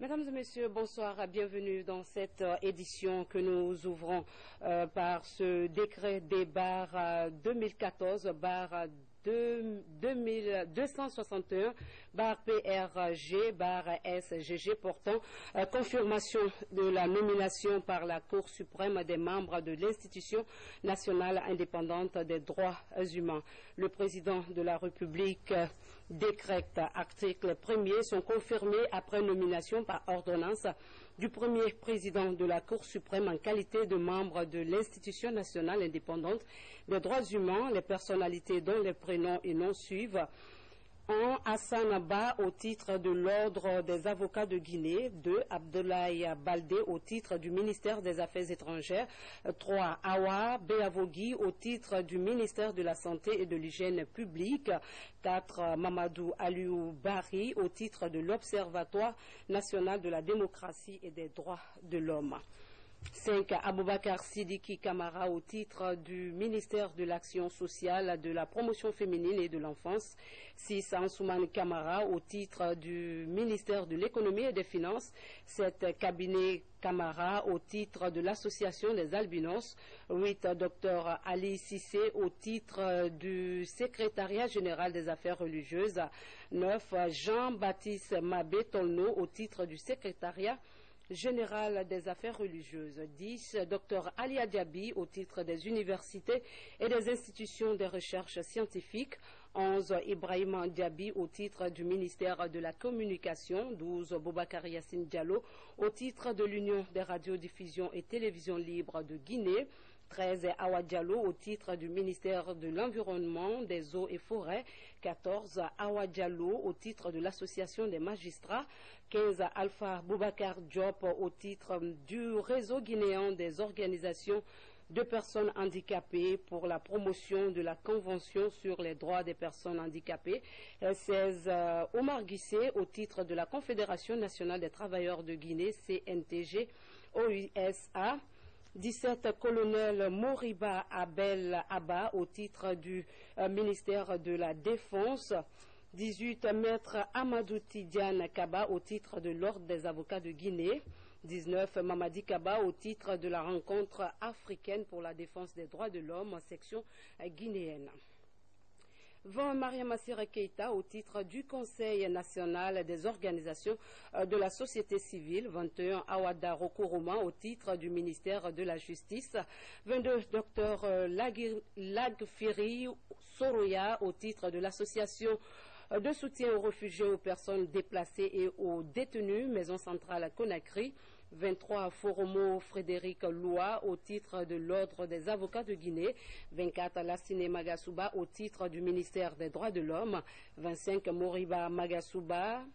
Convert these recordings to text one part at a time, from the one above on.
Mesdames et messieurs, bonsoir, bienvenue dans cette édition que nous ouvrons par ce décret des bars 2014-261 bar PRG bar SGG portant confirmation de la nomination par la Cour suprême des membres de l'Institution nationale indépendante des droits humains. Le président de la République décrète article 1er sont confirmés après nomination par ordonnance du premier président de la Cour suprême en qualité de membre de l'Institution nationale indépendante des droits humains, les personnalités dont les prénoms et noms suivent. 1. Hassan Abba au titre de l'Ordre des avocats de Guinée. 2. Abdoulaye Baldé au titre du ministère des Affaires étrangères. 3. Awa Beavogui au titre du ministère de la Santé et de l'Hygiène publique. 4. Mamadou Aliou Bari au titre de l'Observatoire national de la démocratie et des droits de l'homme. 5. Aboubakar Sidiki Kamara au titre du ministère de l'Action sociale, de la promotion féminine et de l'enfance. 6. Ansoumane Kamara au titre du ministère de l'économie et des finances. 7. Cabinet Kamara au titre de l'association des albinos. 8. Dr Ali Sissé au titre du secrétariat général des affaires religieuses. 9. Jean-Baptiste Mabé Tolno au titre du secrétariat général des affaires religieuses. 10. Dr Ali Diaby au titre des universités et des institutions de recherche scientifique. 11. Ibrahima Diaby au titre du ministère de la communication. 12. Boubacar Yassine Diallo au titre de l'Union des radiodiffusions et télévisions libres de Guinée. 13. Awa Diallo au titre du ministère de l'Environnement, des eaux et forêts. 14. Awa Diallo au titre de l'Association des magistrats. 15. Alpha Boubacar Diop au titre du réseau guinéen des organisations de personnes handicapées pour la promotion de la Convention sur les droits des personnes handicapées. 16. Omar Guissé au titre de la Confédération nationale des travailleurs de Guinée, CNTG, OUSA. 17. Colonel Moriba Abel Abba au titre du ministère de la Défense. 18. Maître Amadou Tidiane Kaba au titre de l'Ordre des avocats de Guinée. 19. Mamadi Kaba au titre de la rencontre africaine pour la défense des droits de l'homme en section guinéenne. 20. Maria Massira Keita au titre du Conseil national des organisations de la société civile. 21. Awada Rokoroma au titre du ministère de la Justice. 22. Dr Lagfiri Soroya au titre de l'association de soutien aux réfugiés, aux personnes déplacées et aux détenus, Maison centrale à Conakry. 23. Foromo Frédéric Loua au titre de l'Ordre des avocats de Guinée. 24. Lassine Magasuba au titre du ministère des droits de l'homme. 25. Moriba Magasuba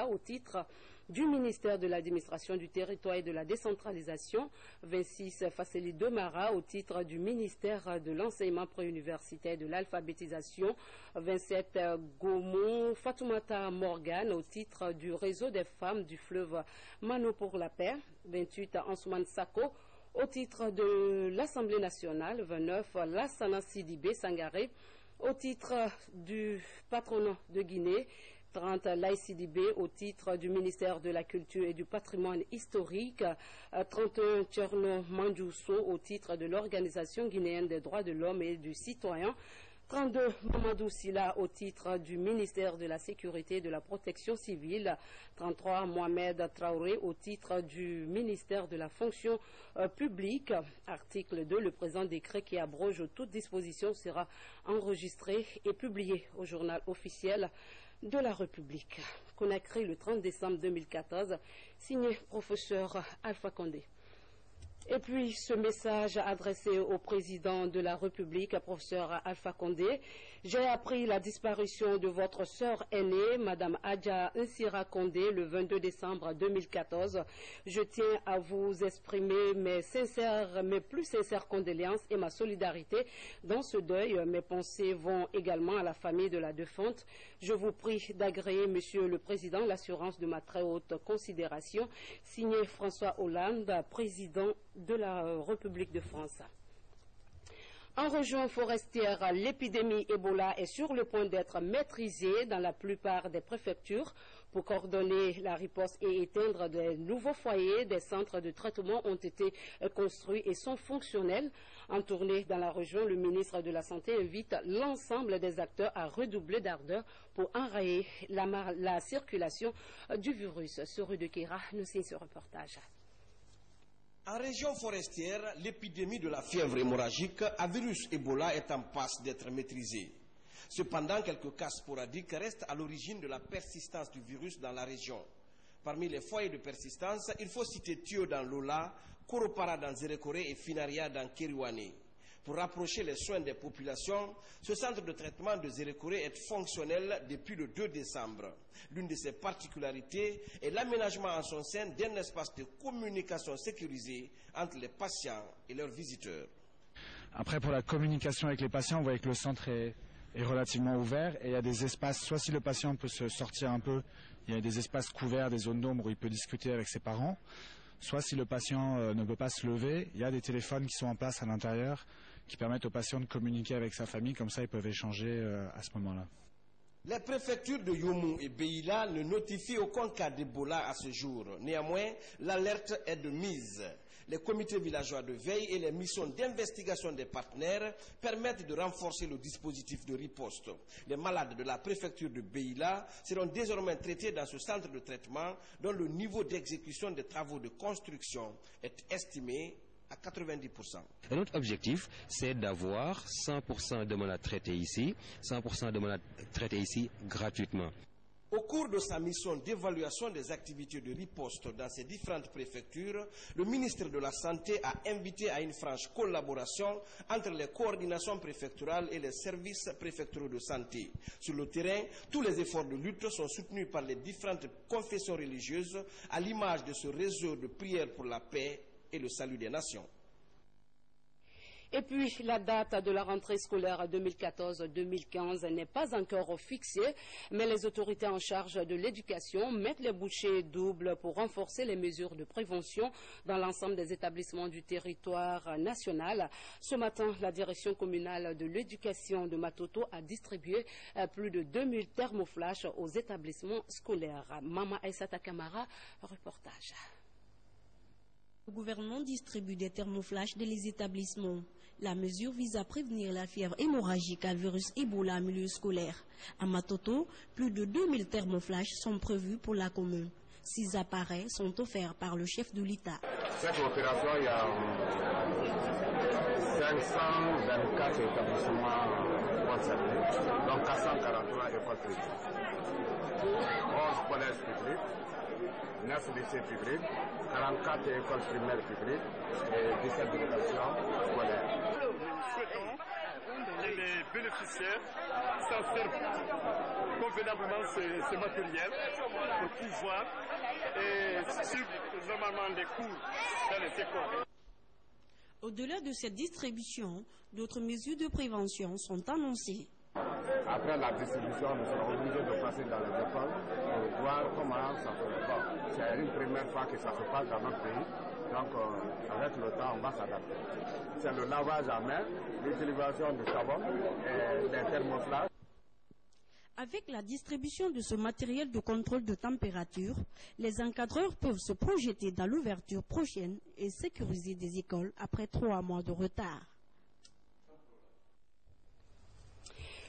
au titre du ministère de l'administration du territoire et de la décentralisation. 26. Fasseli Demara au titre du ministère de l'enseignement préuniversitaire et de l'alphabétisation. 27. Gaumont Fatoumata Morgan au titre du réseau des femmes du fleuve Mano pour la paix. 28. Ansoumane Sako au titre de l'Assemblée nationale. 29. Lassana Sidibé Sangaré au titre du patronat de Guinée. 30. Laïsidibé au titre du ministère de la Culture et du Patrimoine historique. 31. Tcherno Mandjousso au titre de l'Organisation guinéenne des droits de l'homme et du citoyen. 32. Mamadou Silla au titre du ministère de la Sécurité et de la Protection civile. 33. Mohamed Traoré au titre du ministère de la Fonction publique. Article 2. Le présent décret qui abroge toute disposition sera enregistré et publié au journal officiel de la République. Conakry le 30 décembre 2014. Signé professeur Alpha Condé. Et puis ce message adressé au président de la République, professeur Alpha Condé. J'ai appris la disparition de votre sœur aînée, Madame Adja Nsira Condé, le 22 décembre 2014. Je tiens à vous exprimer mes plus sincères condoléances et ma solidarité dans ce deuil. Mes pensées vont également à la famille de la défunte. Je vous prie d'agréer, Monsieur le Président, l'assurance de ma très haute considération. Signé François Hollande, président de la République de France. En région forestière, l'épidémie Ebola est sur le point d'être maîtrisée dans la plupart des préfectures. Pour coordonner la riposte et éteindre de nouveaux foyers, des centres de traitement ont été construits et sont fonctionnels. En tournée dans la région, le ministre de la Santé invite l'ensemble des acteurs à redoubler d'ardeur pour enrayer la circulation du virus. Sur rue de Kira, nous signe ce reportage. En région forestière, l'épidémie de la fièvre hémorragique à virus Ebola est en passe d'être maîtrisée. Cependant, quelques cas sporadiques restent à l'origine de la persistance du virus dans la région. Parmi les foyers de persistance, il faut citer Tio dans Lola, Koropara dans Zerekore et Finaria dans Keriwane. Pour rapprocher les soins des populations, ce centre de traitement de Zerekore est fonctionnel depuis le 2 décembre. L'une de ses particularités est l'aménagement en son sein d'un espace de communication sécurisé entre les patients et leurs visiteurs. Après, pour la communication avec les patients, vous voyez que le centre est relativement ouvert et il y a des espaces, soit si le patient peut se sortir un peu, il y a des espaces couverts, des zones d'ombre où il peut discuter avec ses parents, soit si le patient ne peut pas se lever, il y a des téléphones qui sont en place à l'intérieur qui permettent aux patients de communiquer avec sa famille, comme ça ils peuvent échanger à ce moment-là. Les préfectures de Youmou et Beila ne notifient aucun cas d'Ebola à ce jour. Néanmoins, l'alerte est de mise. Les comités villageois de veille et les missions d'investigation des partenaires permettent de renforcer le dispositif de riposte. Les malades de la préfecture de Beila seront désormais traités dans ce centre de traitement dont le niveau d'exécution des travaux de construction est estimé à 90%. Et notre objectif, c'est d'avoir 100% de malades traités ici, 100% de malades traités ici gratuitement. Au cours de sa mission d'évaluation des activités de riposte dans ces différentes préfectures, le ministre de la Santé a invité à une franche collaboration entre les coordinations préfectorales et les services préfectoraux de santé. Sur le terrain, tous les efforts de lutte sont soutenus par les différentes confessions religieuses à l'image de ce réseau de prières pour la paix et le salut des nations. Et puis, la date de la rentrée scolaire 2014-2015 n'est pas encore fixée, mais les autorités en charge de l'éducation mettent les bouchées doubles pour renforcer les mesures de prévention dans l'ensemble des établissements du territoire national. Ce matin, la direction communale de l'éducation de Matoto a distribué plus de 2000 thermoflash aux établissements scolaires. Mama Aïssata Kamara, reportage. Le gouvernement distribue des thermoflash dans les établissements. La mesure vise à prévenir la fièvre hémorragique à virus Ebola en milieu scolaire. À Matoto, plus de 2000 thermoflash sont prévus pour la commune. 6 appareils sont offerts par le chef de l'État. Cette opération, il y a 524 établissements concernés, donc 443 écoles privées, 11 collèges publics, 9 lycées publics, 44 écoles primaires publiques et 17 éducations scolaires. Nous souhaitons que les bénéficiaires s'en servent convenablement ce matériel pour pouvoir suivre normalement les cours dans les écoles. Au-delà de cette distribution, d'autres mesures de prévention sont annoncées. Après la distribution, nous serons obligés de passer dans les écoles pour voir comment ça se passe. C'est une première fois que ça se passe dans notre pays, donc avec le temps, on va s'adapter. C'est le lavage à main, l'utilisation du savon et des thermoflash. Avec la distribution de ce matériel de contrôle de température, les encadreurs peuvent se projeter dans l'ouverture prochaine et sécuriser des écoles après 3 mois de retard.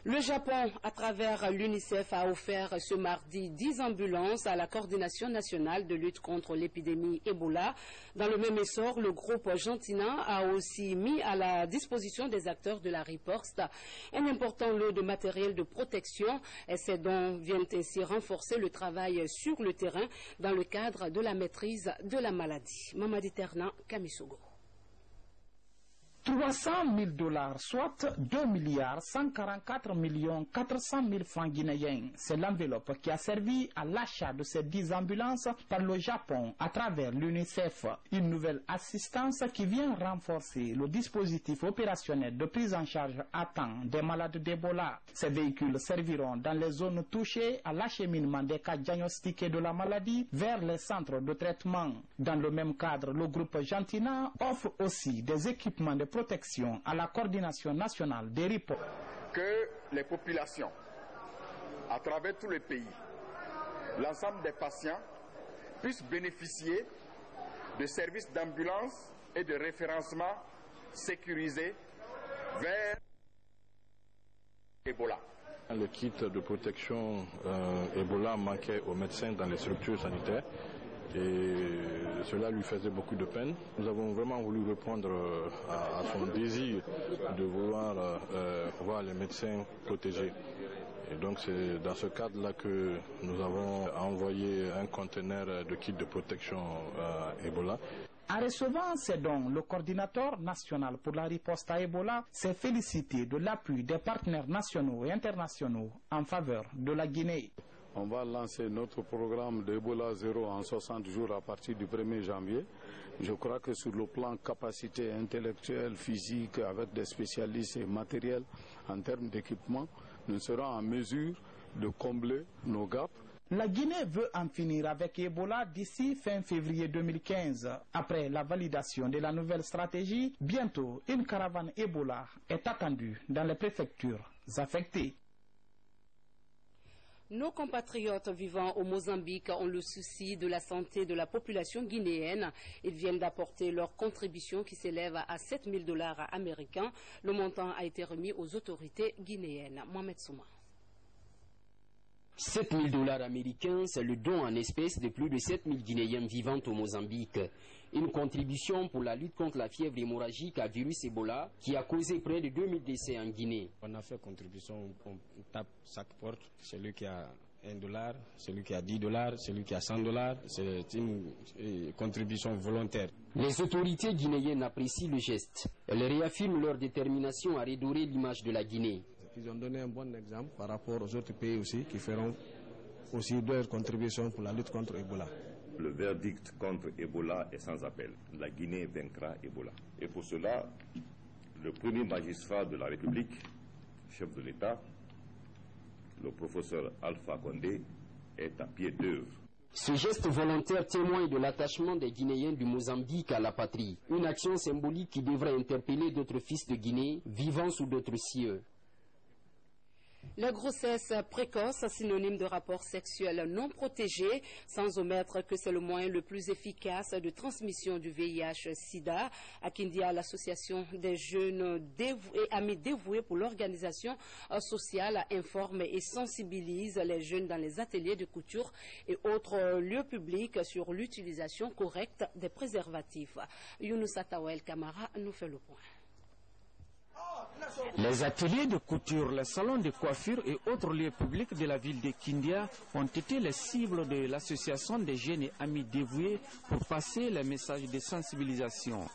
Le Japon, à travers l'UNICEF, a offert ce mardi 10 ambulances à la coordination nationale de lutte contre l'épidémie Ebola. Dans le même essor, le groupe Gentina a aussi mis à la disposition des acteurs de la riposte un important lot de matériel de protection. Et ces dons viennent ainsi renforcer le travail sur le terrain dans le cadre de la maîtrise de la maladie. Mamadi Ternan, Kamisogo. 300 000 $, soit 2 milliards 144 millions 400 000 francs guinéens. C'est l'enveloppe qui a servi à l'achat de ces 10 ambulances par le Japon à travers l'UNICEF. Une nouvelle assistance qui vient renforcer le dispositif opérationnel de prise en charge à temps des malades d'Ebola. Ces véhicules serviront dans les zones touchées à l'acheminement des cas diagnostiqués de la maladie vers les centres de traitement. Dans le même cadre, le groupe Gentina offre aussi des équipements de protection à la coordination nationale des ripostes. Que les populations, à travers tous les pays, l'ensemble des patients puissent bénéficier de services d'ambulance et de référencement sécurisés vers Ebola. Le kit de protection Ebola manquait aux médecins dans les structures sanitaires et cela lui faisait beaucoup de peine. Nous avons vraiment voulu répondre à son désir de vouloir voir les médecins protégés. Et donc c'est dans ce cadre-là que nous avons envoyé un conteneur de kits de protection Ebola. En recevant ces dons, le coordinateur national pour la riposte à Ebola s'est félicité de l'appui des partenaires nationaux et internationaux en faveur de la Guinée. On va lancer notre programme d'Ebola 0 en 60 jours à partir du 1er janvier. Je crois que sur le plan capacité intellectuelle, physique, avec des spécialistes et matériels en termes d'équipement, nous serons en mesure de combler nos gaps. La Guinée veut en finir avec Ebola d'ici fin février 2015. Après la validation de la nouvelle stratégie, bientôt une caravane Ebola est attendue dans les préfectures affectées. Nos compatriotes vivant au Mozambique ont le souci de la santé de la population guinéenne. Ils viennent d'apporter leur contribution qui s'élève à 7 000 $ américains. Le montant a été remis aux autorités guinéennes. Mohamed Souma. 7 000 $ américains, c'est le don en espèces de plus de 7 000 Guinéens vivant au Mozambique. Une contribution pour la lutte contre la fièvre hémorragique à virus Ebola qui a causé près de 2000 décès en Guinée. On a fait contribution, on tape chaque porte, celui qui a $1, celui qui a $10, celui qui a $100. C'est une contribution volontaire. Les autorités guinéennes apprécient le geste. Elles réaffirment leur détermination à redorer l'image de la Guinée. Ils ont donné un bon exemple par rapport aux autres pays aussi qui feront aussi leur contribution pour la lutte contre Ebola. Le verdict contre Ebola est sans appel. La Guinée vaincra Ebola. Et pour cela, le premier magistrat de la République, chef de l'État, le professeur Alpha Condé, est à pied d'œuvre. Ce geste volontaire témoigne de l'attachement des Guinéens du Mozambique à la patrie. Une action symbolique qui devrait interpeller d'autres fils de Guinée vivant sous d'autres cieux. La grossesse précoce, synonyme de rapport sexuel non protégé, sans omettre que c'est le moyen le plus efficace de transmission du VIH-Sida. À Kindia, l'association des jeunes et amis dévoués pour l'organisation sociale informe et sensibilise les jeunes dans les ateliers de couture et autres lieux publics sur l'utilisation correcte des préservatifs. Younoussa Tawel Kamara nous fait le point. Les ateliers de couture, les salons de coiffure et autres lieux publics de la ville de Kindia ont été les cibles de l'association des jeunes et amis dévoués pour passer les messages de sensibilisation.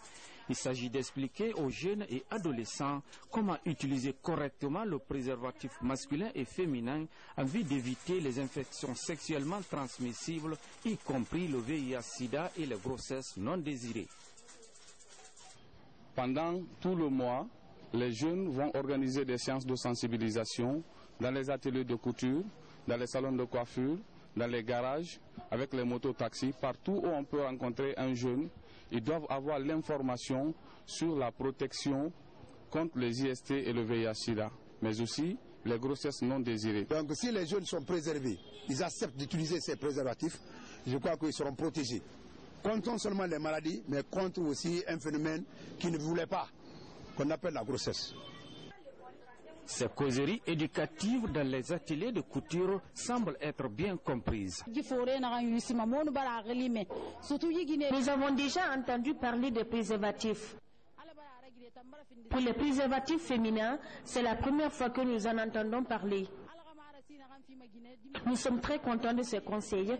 Il s'agit d'expliquer aux jeunes et adolescents comment utiliser correctement le préservatif masculin et féminin en vue d'éviter les infections sexuellement transmissibles, y compris le VIH-Sida et les grossesses non désirées. Pendant tout le mois, les jeunes vont organiser des séances de sensibilisation dans les ateliers de couture, dans les salons de coiffure, dans les garages, avec les mototaxis. Partout où on peut rencontrer un jeune, ils doivent avoir l'information sur la protection contre les IST et le VIH-Sida, mais aussi les grossesses non désirées. Donc si les jeunes sont préservés, ils acceptent d'utiliser ces préservatifs, je crois qu'ils seront protégés. Contre non seulement les maladies, mais contre aussi un phénomène qui ne voulait pas, qu'on appelle la grossesse. Ces causeries éducatives dans les ateliers de couture semblent être bien comprises. Nous avons déjà entendu parler des préservatifs. Pour les préservatifs féminins, c'est la première fois que nous en entendons parler. Nous sommes très contents de ces conseils.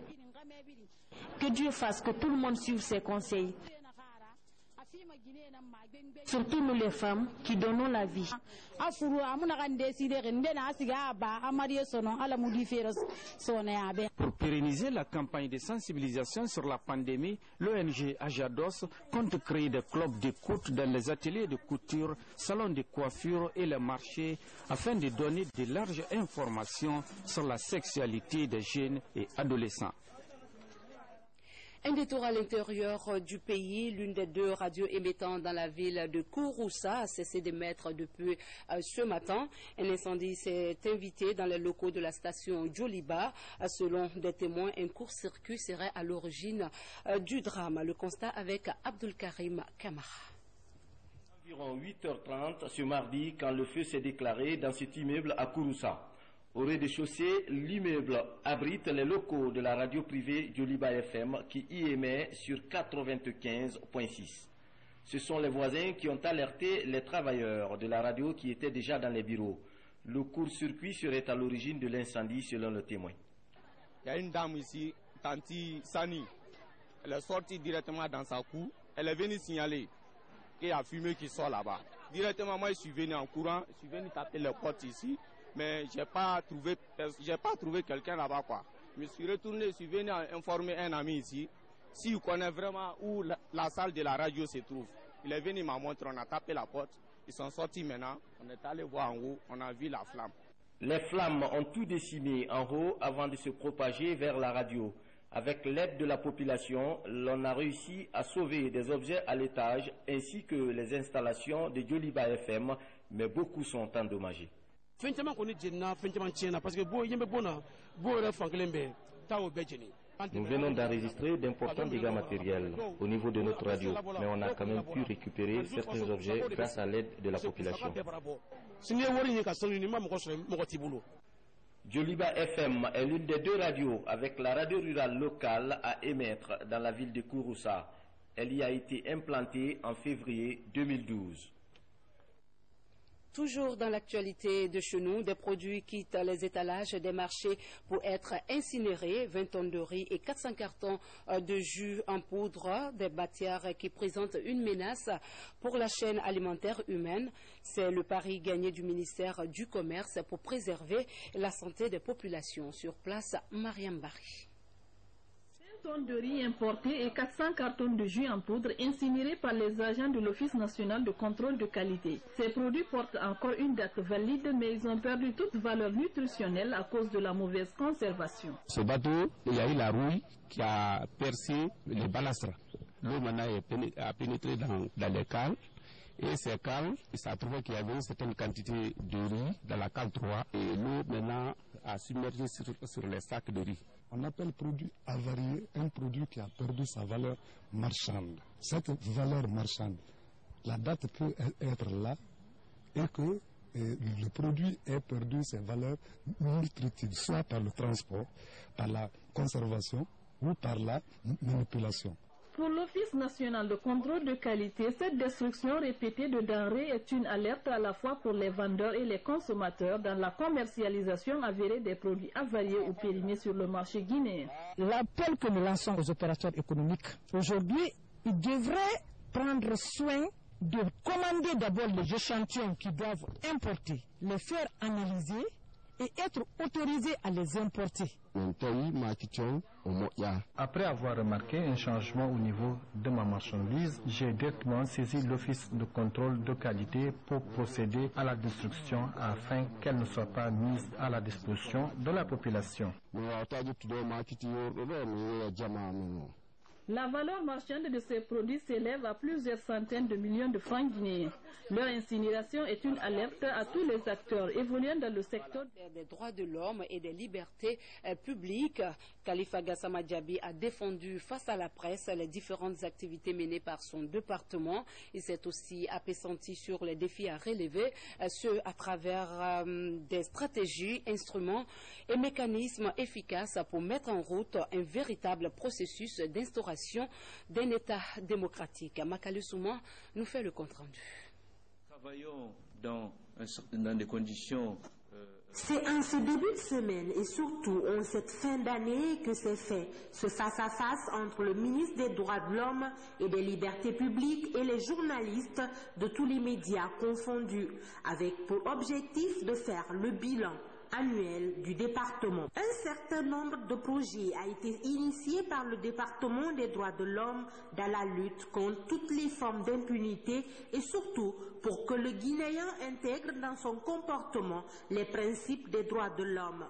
Que Dieu fasse que tout le monde suive ces conseils. Surtout nous les femmes qui donnons la vie. Pour pérenniser la campagne de sensibilisation sur la pandémie, l'ONG Ajados compte créer des clubs d'écoute dans les ateliers de couture, salons de coiffure et les marchés afin de donner de larges informations sur la sexualité des jeunes et adolescents. Un détour à l'intérieur du pays, l'une des 2 radios émettant dans la ville de Kouroussa a cessé d'émettre depuis ce matin. Un incendie s'est invité dans les locaux de la station Djoliba. Selon des témoins, un court-circuit serait à l'origine du drame. Le constat avec Abdul Karim Kamara. Environ 8h30 ce mardi quand le feu s'est déclaré dans cet immeuble à Kouroussa. Au rez-de-chaussée, l'immeuble abrite les locaux de la radio privée Djoliba FM qui y émet sur 95.6. Ce sont les voisins qui ont alerté les travailleurs de la radio qui étaient déjà dans les bureaux. Le court-circuit serait à l'origine de l'incendie selon le témoin. Il y a une dame ici, Tanti Sani. Elle est sortie directement dans sa cour. Elle est venue signaler qu'il y a fumée qui sort là-bas. Directement, moi, je suis venu en courant. Je suis venu taper les portes ici. Mais je n'ai pas trouvé quelqu'un là-bas, quoi. Je me suis retourné, je suis venu informer un ami ici, s'il connaît vraiment où la salle de la radio se trouve. Il est venu, il m'a montré, on a tapé la porte, ils sont sortis maintenant, on est allé voir en haut, on a vu la flamme. Les flammes ont tout décimé en haut avant de se propager vers la radio. Avec l'aide de la population, l'on a réussi à sauver des objets à l'étage ainsi que les installations de Djoliba FM, mais beaucoup sont endommagés. Nous venons d'enregistrer d'importants dégâts matériels au niveau de notre radio, mais on a quand même pu récupérer certains objets grâce à l'aide de la population. Djoliba FM est l'une des 2 radios avec la radio rurale locale à émettre dans la ville de Kouroussa. Elle y a été implantée en février 2012. Toujours dans l'actualité de chez nous, des produits quittent les étalages des marchés pour être incinérés, 20 tonnes de riz et 400 cartons de jus en poudre, des matières qui présentent une menace pour la chaîne alimentaire humaine. C'est le pari gagné du ministère du Commerce pour préserver la santé des populations. Sur place, Mariam Bari. Tonnes de riz importés et 400 cartons de jus en poudre incinérés par les agents de l'Office national de contrôle de qualité. Ces produits portent encore une date valide, mais ils ont perdu toute valeur nutritionnelle à cause de la mauvaise conservation. Ce bateau, il y a eu la rouille qui a percé les balastres. L'eau maintenant a pénétré dans les cales. Et ces cales, il s'est trouvé qu'il y avait une certaine quantité de riz dans la cale 3. Et l'eau maintenant a submergé sur les sacs de riz. On appelle produit avarié un produit qui a perdu sa valeur marchande. Cette valeur marchande, la date peut être là et que le produit ait perdu ses valeurs nutritives, soit par le transport, par la conservation ou par la manipulation. Pour l'Office national de contrôle de qualité, cette destruction répétée de denrées est une alerte à la fois pour les vendeurs et les consommateurs dans la commercialisation avérée des produits avariés ou périmés sur le marché guinéen. L'appel que nous lançons aux opérateurs économiques, aujourd'hui, ils devraient prendre soin de commander d'abord les échantillons qu'ils doivent importer, les faire analyser et être autorisés à les importer. Après avoir remarqué un changement au niveau de ma marchandise, j'ai directement saisi l'office de contrôle de qualité pour procéder à la destruction afin qu'elle ne soit pas mise à la disposition de la population. La valeur marchande de ces produits s'élève à plusieurs centaines de millions de francs guinéens. Leur incinération est une alerte à tous les acteurs évoluant dans le secteur des droits de l'homme et des libertés publiques. Khalifa Gassama Diaby a défendu face à la presse les différentes activités menées par son département. Il s'est aussi appesanti sur les défis à relever, ce à travers des stratégies, instruments et mécanismes efficaces pour mettre en route un véritable processus d'instauration d'un État démocratique. Makale Souma nous fait le compte-rendu. Travaillons dans des conditions... C'est en ce début de semaine et surtout en cette fin d'année que s'est fait ce face-à-face entre le ministre des Droits de l'Homme et des Libertés publiques et les journalistes de tous les médias confondus, avec pour objectif de faire le bilan annuel du département. Un certain nombre de projets a été initié par le département des droits de l'homme dans la lutte contre toutes les formes d'impunité et surtout pour que le Guinéen intègre dans son comportement les principes des droits de l'homme.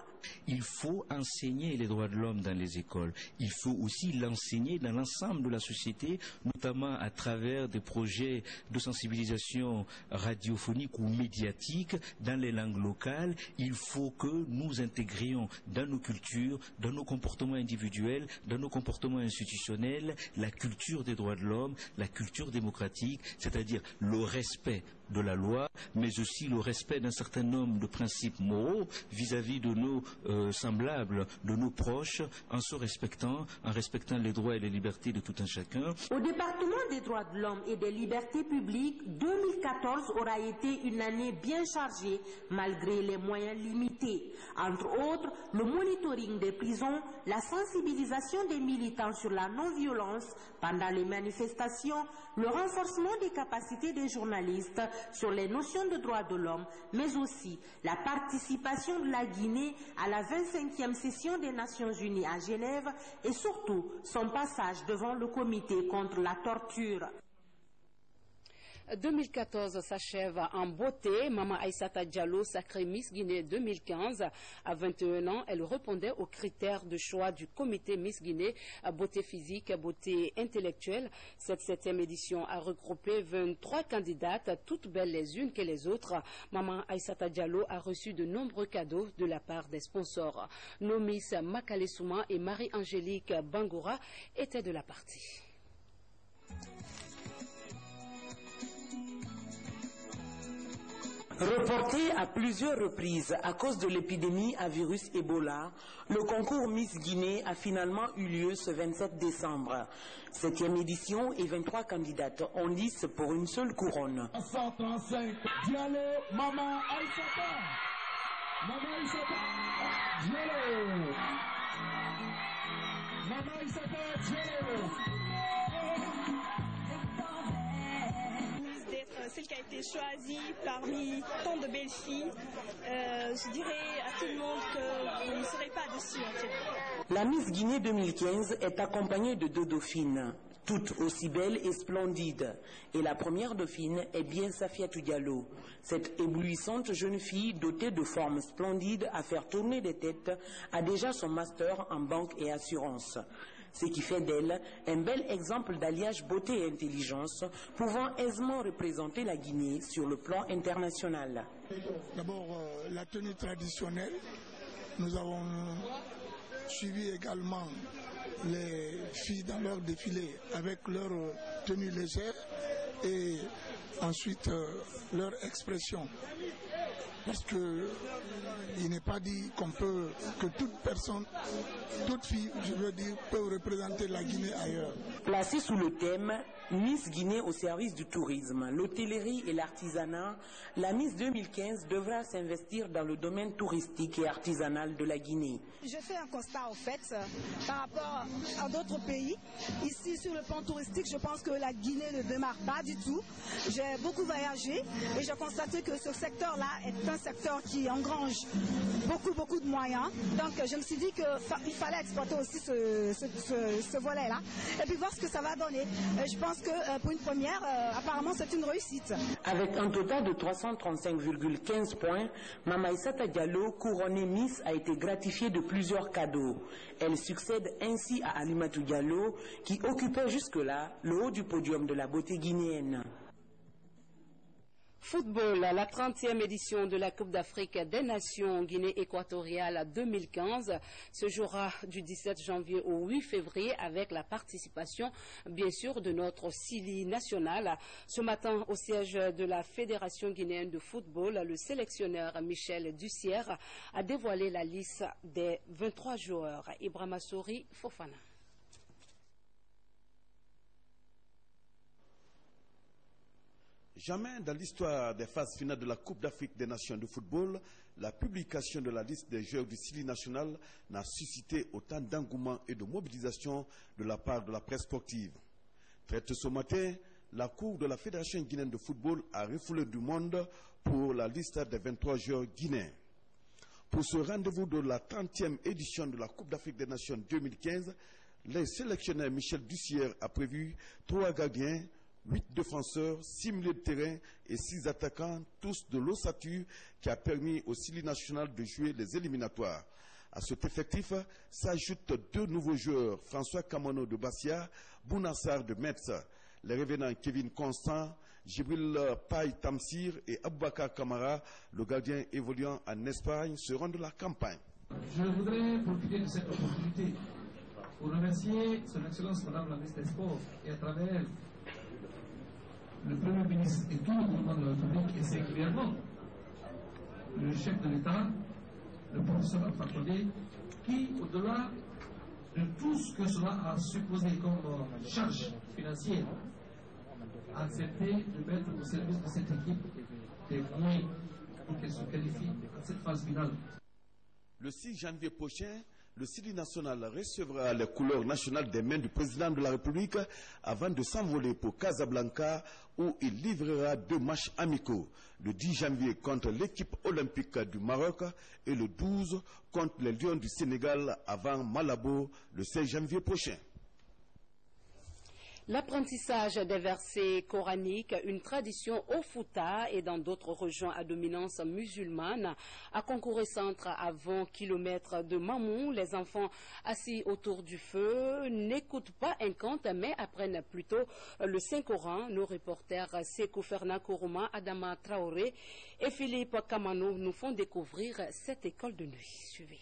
Il faut enseigner les droits de l'homme dans les écoles. Il faut aussi l'enseigner dans l'ensemble de la société, notamment à travers des projets de sensibilisation radiophonique ou médiatique dans les langues locales. Il faut que nous intégrions dans nos cultures, dans nos comportements individuels, dans nos comportements institutionnels, la culture des droits de l'homme, la culture démocratique, c'est-à-dire le respect de la loi, mais aussi le respect d'un certain nombre de principes moraux vis-à-vis de nos semblables, de nos proches, en respectant les droits et les libertés de tout un chacun. Au département des droits de l'homme et des libertés publiques, 2014 aura été une année bien chargée malgré les moyens limités. Entre autres, le monitoring des prisons, la sensibilisation des militants sur la non-violence pendant les manifestations, le renforcement des capacités des journalistes sur les notions de droits de l'homme, mais aussi la participation de la Guinée à la 25e session des Nations Unies à Genève et surtout son passage devant le comité contre la torture. 2014 s'achève en beauté. Maman Aïssata Diallo, sacrée Miss Guinée 2015. À 21 ans, elle répondait aux critères de choix du comité Miss Guinée, beauté physique, beauté intellectuelle. Cette 7e édition a regroupé 23 candidates, toutes belles les unes que les autres. Maman Aïssata Diallo a reçu de nombreux cadeaux de la part des sponsors. Nos Miss Makale Souma et Marie-Angélique Bangoura étaient de la partie. Reporté à plusieurs reprises à cause de l'épidémie à virus Ebola, le concours Miss Guinée a finalement eu lieu ce 27 décembre. 7e édition et 23 candidates en lice pour une seule couronne. 135, Diallo, Maman Aïssata. Maman Aïssata, Diallo. Maman Aïssata, Diallo. Celle qui a été choisie parmi tant de belles filles, je dirais à tout le monde que vous ne serez pas déçus en fait. La Miss Guinée 2015 est accompagnée de 2 dauphines, toutes aussi belles et splendides. Et la première dauphine est bien Safiatou Diallo, cette éblouissante jeune fille dotée de formes splendides à faire tourner des têtes a déjà son master en banque et assurance. Ce qui fait d'elle un bel exemple d'alliage beauté et intelligence, pouvant aisément représenter la Guinée sur le plan international. D'abord, la tenue traditionnelle. Nous avons suivi également les filles dans leur défilé avec leur tenue légère et ensuite leur expression. Parce qu'il n'est pas dit que toute personne, toute fille, je veux dire, peut représenter la Guinée ailleurs. Placée sous le thème Miss Guinée au service du tourisme, l'hôtellerie et l'artisanat, la Miss 2015 devra s'investir dans le domaine touristique et artisanal de la Guinée. Je fais un constat au fait par rapport à d'autres pays. Ici, sur le plan touristique, je pense que la Guinée ne démarre pas du tout. J'ai beaucoup voyagé et j'ai constaté que ce secteur-là est un secteur qui engrange beaucoup de moyens. Donc je me suis dit qu'il fallait exploiter aussi ce volet-là et puis voir ce que ça va donner. Et je pense que pour une première, apparemment c'est une réussite. Avec un total de 335,15 points, Mama Aïssata Diallo, couronnée Miss, a été gratifiée de plusieurs cadeaux. Elle succède ainsi à Alimatou Diallo, qui occupait jusque-là le haut du podium de la beauté guinéenne. Football, la 30e édition de la Coupe d'Afrique des Nations Guinée équatoriale 2015 se jouera du 17 janvier au 8 février avec la participation, bien sûr, de notre Sili national. Ce matin, au siège de la Fédération guinéenne de football, le sélectionneur Michel Dussière a dévoilé la liste des 23 joueurs. Ibrahima Souri, Fofana. Jamais dans l'histoire des phases finales de la Coupe d'Afrique des Nations de football, la publication de la liste des joueurs du Sili national n'a suscité autant d'engouement et de mobilisation de la part de la presse sportive. Très tôt ce matin, la Cour de la Fédération guinéenne de football a refoulé du monde pour la liste des 23 joueurs guinéens. Pour ce rendez-vous de la 30e édition de la Coupe d'Afrique des Nations 2015, les sélectionneurs Michel Dussière a prévu 3 gardiens, 8 défenseurs, 6 milieux de terrain et 6 attaquants, tous de l'ossature qui a permis au Sili national de jouer les éliminatoires. À cet effectif s'ajoutent 2 nouveaux joueurs, François Kamano de Bassia, Bounassar de Metz. Les revenants Kevin Constant, Jibril Paye Tamsir et Aboubakar Kamara, le gardien évoluant en Espagne, seront de la campagne. Je voudrais profiter de cette opportunité pour remercier Son Excellence Madame la Ministre des Sports et à travers le Premier ministre et tout le gouvernement de la République et singulièrement le chef de l'État, le professeur Alpha Condé, qui, au-delà de tout ce que cela a supposé comme charge financière, a accepté de mettre au service de cette équipe des moyens pour qu'elle se qualifie à cette phase finale. Le 6 janvier prochain, le Sili national recevra les couleurs nationales des mains du président de la République avant de s'envoler pour Casablanca où il livrera 2 matchs amicaux. Le 10 janvier contre l'équipe olympique du Maroc et le 12 contre les Lions du Sénégal avant Malabo le 16 janvier prochain. L'apprentissage des versets coraniques, une tradition au Fouta et dans d'autres régions à dominance musulmane. À Concouré-Centre, à 20 km de Mamou, les enfants assis autour du feu n'écoutent pas un conte, mais apprennent plutôt le Saint-Coran. Nos reporters Sekou Ferna Kourouma, Adama Traoré et Philippe Kamano nous font découvrir cette école de nuit. Suivez.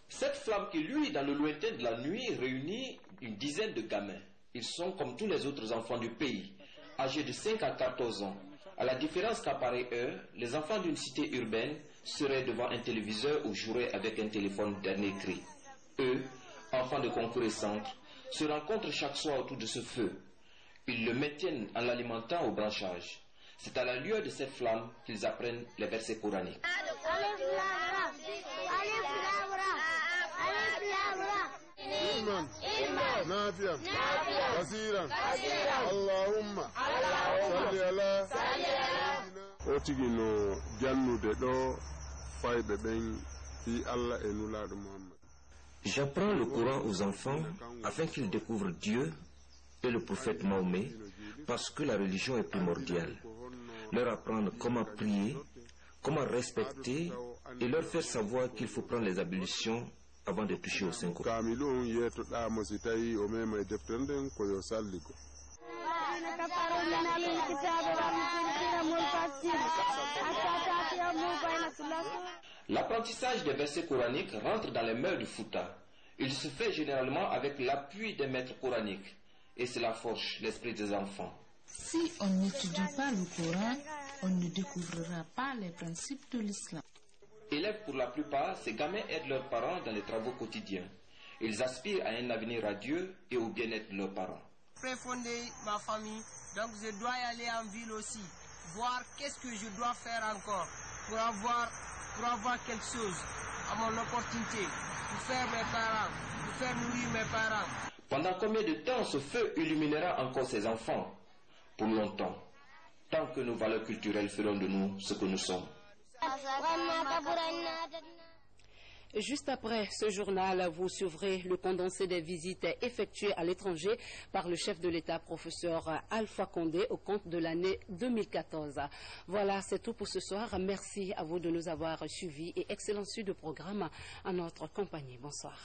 Cette flamme qui luit dans le lointain de la nuit réunit une dizaine de gamins. Ils sont comme tous les autres enfants du pays, âgés de 5 à 14 ans. À la différence qu'à pareille heure, les enfants d'une cité urbaine seraient devant un téléviseur ou joueraient avec un téléphone dernier cri. Eux, enfants de Concouré-Centre, se rencontrent chaque soir autour de ce feu. Ils le maintiennent en l'alimentant au branchage. C'est à la lueur de cette flamme qu'ils apprennent les versets coraniques. J'apprends le Coran aux enfants afin qu'ils découvrent Dieu et le prophète Mahomet parce que la religion est primordiale. Leur apprendre comment prier, comment respecter et leur faire savoir qu'il faut prendre les ablutions avant de toucher au Saint-Coran. L'apprentissage des versets coraniques rentre dans les mœurs du Fouta. Il se fait généralement avec l'appui des maîtres coraniques et cela forge l'esprit des enfants. Si on n'étudie pas le Coran, on ne découvrira pas les principes de l'islam. Élèves pour la plupart, ces gamins aident leurs parents dans les travaux quotidiens. Ils aspirent à un avenir radieux et au bien-être de leurs parents. Je vais fonder ma famille, donc je dois y aller en ville aussi, voir qu'est-ce que je dois faire encore pour avoir quelque chose à mon opportunité, pour faire mes parents, pour faire nourrir mes parents. Pendant combien de temps ce feu illuminera encore ses enfants? Pour longtemps, tant que nos valeurs culturelles feront de nous ce que nous sommes. Juste après ce journal, vous suivrez le condensé des visites effectuées à l'étranger par le chef de l'État, professeur Alpha Condé, au compte de l'année 2014. Voilà, c'est tout pour ce soir. Merci à vous de nous avoir suivis et excellent suite de programme à notre compagnie. Bonsoir.